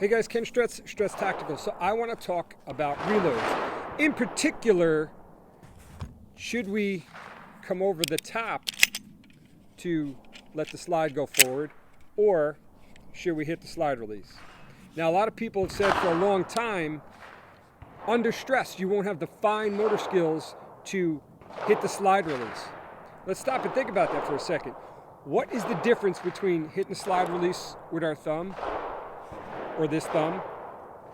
Hey guys, Ken Stretz Tactical. So I want to talk about reloads. In particular, should we come over the top to let the slide go forward, or should we hit the slide release? Now, a lot of people have said for a long time, under stress, you won't have the fine motor skills to hit the slide release. Let's stop and think about that for a second. What is the difference between hitting the slide release with our thumb, or this thumb,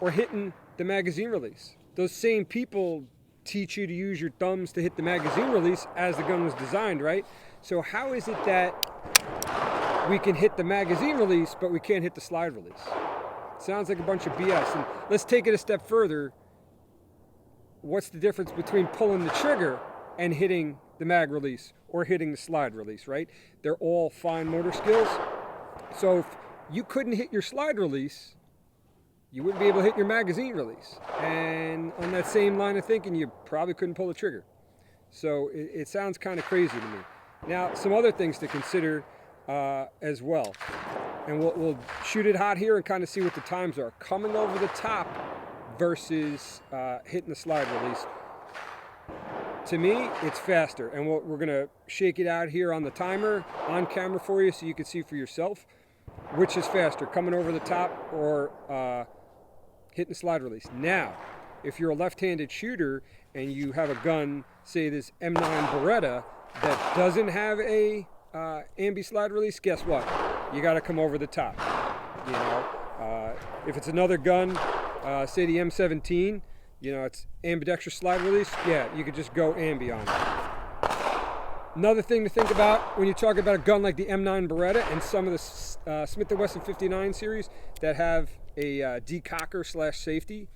or hitting the magazine release? Those same people teach you to use your thumbs to hit the magazine release as the gun was designed, right? So how is it that we can hit the magazine release, but we can't hit the slide release? Sounds like a bunch of BS. And let's take it a step further. What's the difference between pulling the trigger and hitting the mag release or hitting the slide release, right? They're all fine motor skills. So if you couldn't hit your slide release, you wouldn't be able to hit your magazine release. And on that same line of thinking, you probably couldn't pull the trigger. So it sounds kind of crazy to me. Now, some other things to consider as well. And we'll shoot it hot here and kind of see what the times are. Coming over the top versus hitting the slide release. To me, it's faster. And we're going to shake it out here on the timer, on camera for you so you can see for yourself. Which is faster, coming over the top or hitting the slide release? Now, if you're a left-handed shooter and you have a gun, say this M9 Beretta, that doesn't have a ambi slide release, guess what? You got to come over the top. You know, if it's another gun, say the M17, you know, it's ambidextrous slide release, yeah, you could just go ambi on it. Another thing to think about when you talk about a gun like the M9 Beretta and some of the Smith & Wesson 59 series that have a decocker / safety,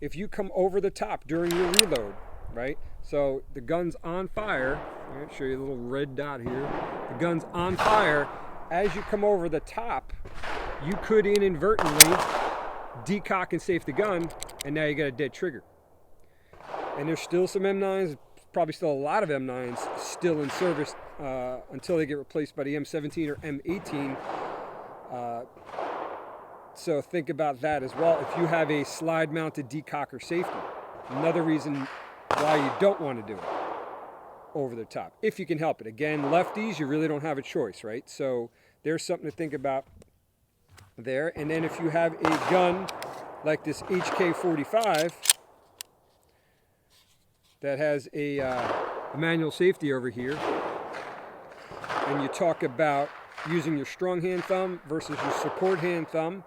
if you come over the top during your reload, right? So the gun's on fire. I'll show you a little red dot here. The gun's on fire. As you come over the top, you could inadvertently decock and safe the gun, and now you got a dead trigger. And there's still some M9s, probably still a lot of M9s still in service until they get replaced by the M17 or M18. So think about that as well. If you have a slide mounted decocker safety, another reason why you don't want to do it over the top, if you can help it. Again, lefties, you really don't have a choice, right? So there's something to think about there. And then if you have a gun like this HK45 that has a manual safety over here, and you talk about using your strong hand thumb versus your support hand thumb,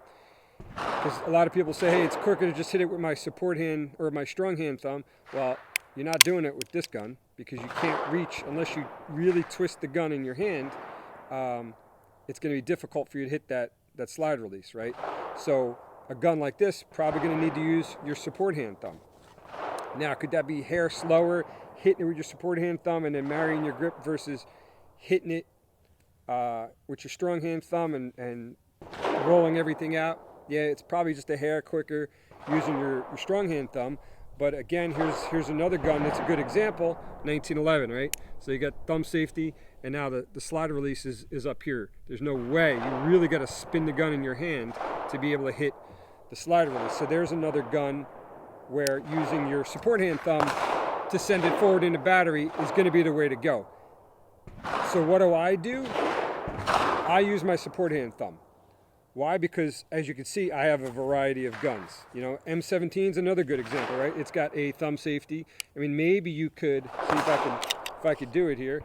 because a lot of people say, hey, it's quicker to just hit it with my support hand or my strong hand thumb. Well, you're not doing it with this gun because you can't reach unless you really twist the gun in your hand. It's going to be difficult for you to hit that slide release, right? So a gun like this, probably going to need to use your support hand thumb. Now, could that be hair slower, hitting it with your support hand thumb and then marrying your grip versus hitting it with your strong hand thumb and rolling everything out? Yeah, it's probably just a hair quicker using your strong hand thumb. But again, here's another gun that's a good example, 1911, right? So you got thumb safety, and now the slide release is up here. There's no way. You really got to spin the gun in your hand to be able to hit the slide release. So there's another gun where using your support hand thumb to send it forward into battery is going to be the way to go. So what do? I use my support hand thumb. Why? Because as you can see, I have a variety of guns. You know, M17 is another good example, right? It's got a thumb safety. I mean, maybe you could see if I could do it here,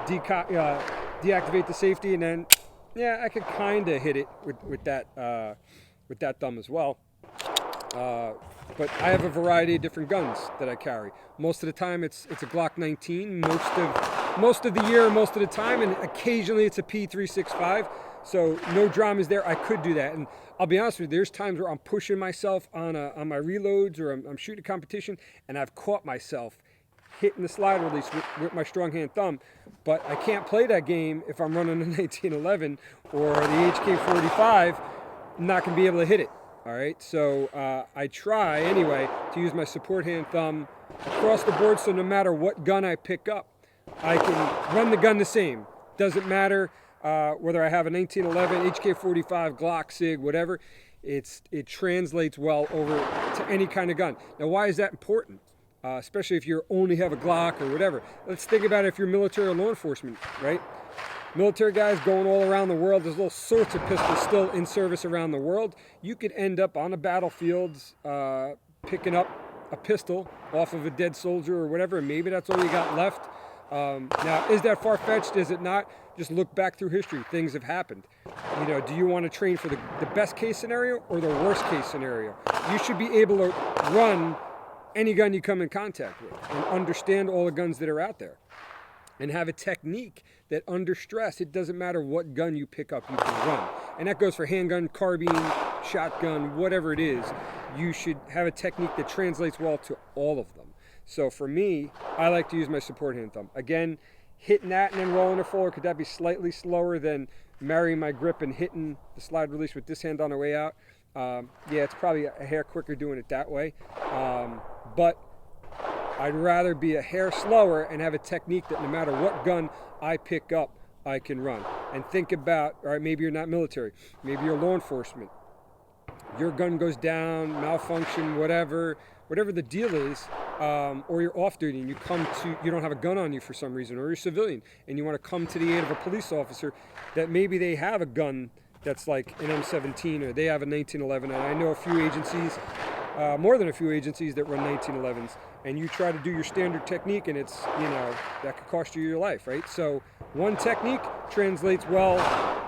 deactivate the safety, and then yeah, I could kind of hit it with that thumb as well. But I have a variety of different guns that I carry. Most of the time, it's a Glock 19. Most of the year, most of the time, and occasionally it's a P365. So no dramas there. I could do that, and I'll be honest with you. There's times where I'm pushing myself on my reloads, or I'm shooting a competition, and I've caught myself hitting the slide release with my strong hand thumb. But I can't play that game if I'm running a 1911 or the HK45. I'm not going to be able to hit it. All right, so I try anyway to use my support hand thumb across the board, so no matter what gun I pick up, I can run the gun the same. Doesn't matter whether I have a 1911, HK45, Glock, SIG, whatever. It translates well over to any kind of gun. Now, why is that important? Especially if you only have a Glock or whatever. Let's think about it if you're military or law enforcement, right? Military guys going all around the world. There's all sorts of pistols still in service around the world. You could end up on a battlefield picking up a pistol off of a dead soldier or whatever, and maybe that's all you got left. Now, is that far-fetched? Is it not? Just look back through history. Things have happened. You know, do you want to train for the best case scenario or the worst case scenario? You should be able to run any gun you come in contact with and understand all the guns that are out there and have a technique that under stress, it doesn't matter what gun you pick up, you can run. And that goes for handgun, carbine, shotgun, whatever it is. You should have a technique that translates well to all of them. So for me, I like to use my support hand thumb. Again, hitting that and then rolling it forward, could that be slightly slower than marrying my grip and hitting the slide release with this hand on the way out? Yeah, it's probably a hair quicker doing it that way. But I'd rather be a hair slower and have a technique that no matter what gun I pick up, I can run. And think about, all right, maybe you're not military, maybe you're law enforcement. Your gun goes down, malfunction, whatever the deal is, or you're off duty and you don't have a gun on you for some reason, or you're a civilian and you want to come to the aid of a police officer that maybe they have a gun that's like an M17 or they have a 1911. And I know a few agencies, more than a few agencies that run 1911s, and you try to do your standard technique and it's, you know, that could cost you your life, right? So one technique translates well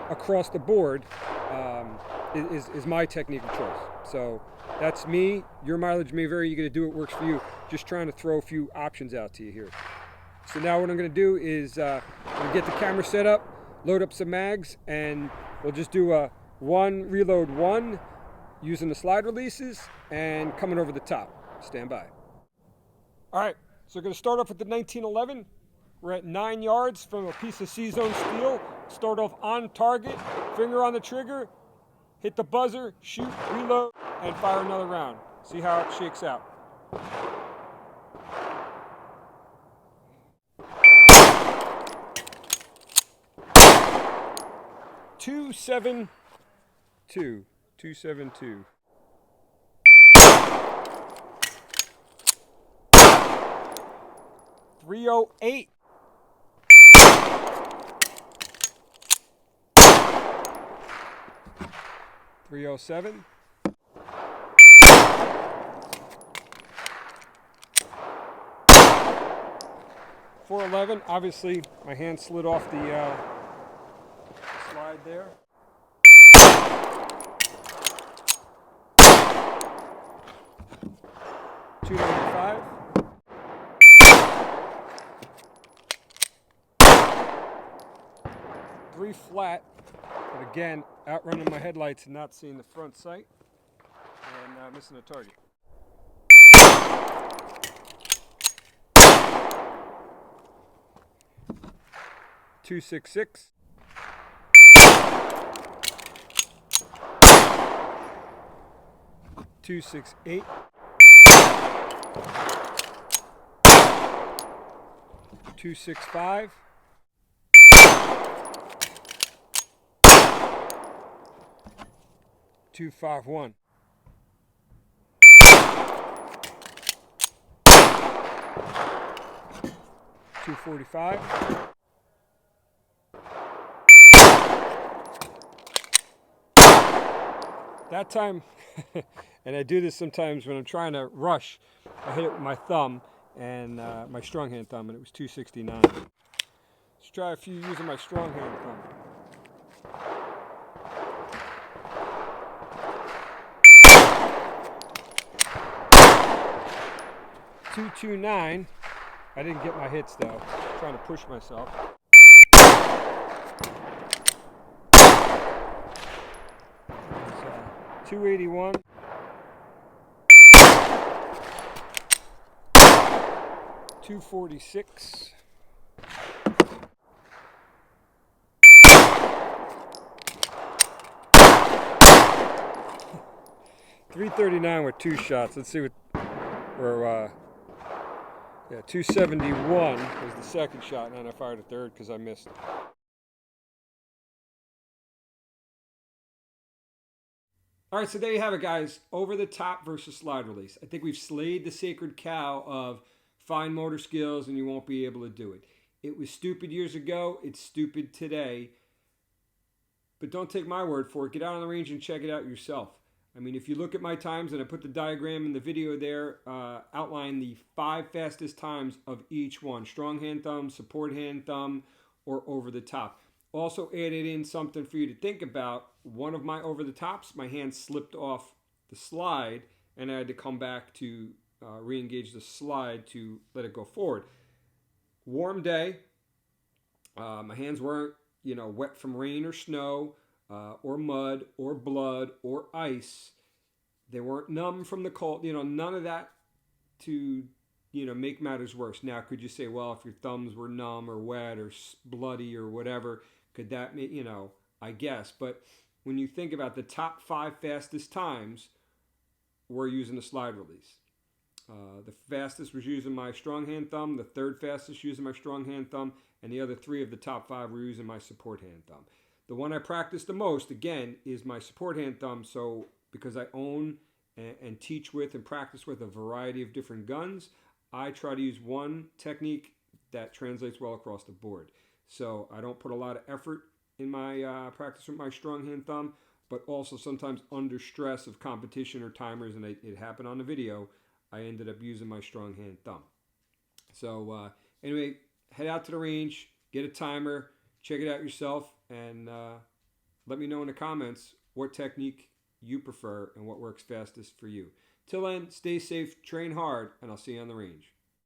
across the board, is my technique of choice. So that's me. Your mileage may vary. You got to do what works for you. Just trying to throw a few options out to you here. So now what I'm going to do is I'm going to get the camera set up, load up some mags, and we'll just do a reload one using the slide releases and coming over the top. Stand by. All right, so we're going to start off with the 1911. We're at 9 yards from a piece of C-zone steel. Start off on target, finger on the trigger, hit the buzzer, shoot, reload, and fire another round. See how it shakes out. .272. 272. .308. 307. 411. Obviously, my hand slid off the slide there. 295. 3 flat, but again, outrunning my headlights and not seeing the front sight and missing the target. 266. 268. 265. 251. 245. That time, and I do this sometimes when I'm trying to rush, I hit it with my thumb and my strong hand thumb, and it was 269. Let's try a few using my strong hand thumb. 229. I didn't get my hits though. I'm trying to push myself. 281. 246. 339 with 2 shots. Let's see what we're. Yeah, 271 was the second shot, and then I fired a third because I missed. All right, so there you have it, guys. Over the top versus slide release. I think we've slayed the sacred cow of fine motor skills and you won't be able to do it. It was stupid years ago. It's stupid today. But don't take my word for it. Get out on the range and check it out yourself. I mean, if you look at my times, and I put the diagram in the video there, outline the 5 fastest times of each one. Strong hand thumb, support hand thumb, or over the top. Also added in something for you to think about. One of my over the tops, my hand slipped off the slide, and I had to come back to re-engage the slide to let it go forward. Warm day. My hands weren't, wet from rain or snow, or mud, or blood, or ice. They weren't numb from the cold. None of that to, make matters worse. Now, could you say, well, if your thumbs were numb or wet or bloody or whatever, could that make, I guess. But when you think about the top 5 fastest times, we're using a slide release. The fastest was using my strong hand thumb, the third fastest using my strong hand thumb, and the other 3 of the top 5 were using my support hand thumb. The one I practice the most, again, is my support hand thumb. So because I own and teach with and practice with a variety of different guns, I try to use one technique that translates well across the board. So I don't put a lot of effort in my practice with my strong hand thumb, but also sometimes under stress of competition or timers, and it happened on the video, I ended up using my strong hand thumb. So anyway, head out to the range, get a timer, check it out yourself, and let me know in the comments what technique you prefer and what works fastest for you. Till then, stay safe, train hard, and I'll see you on the range.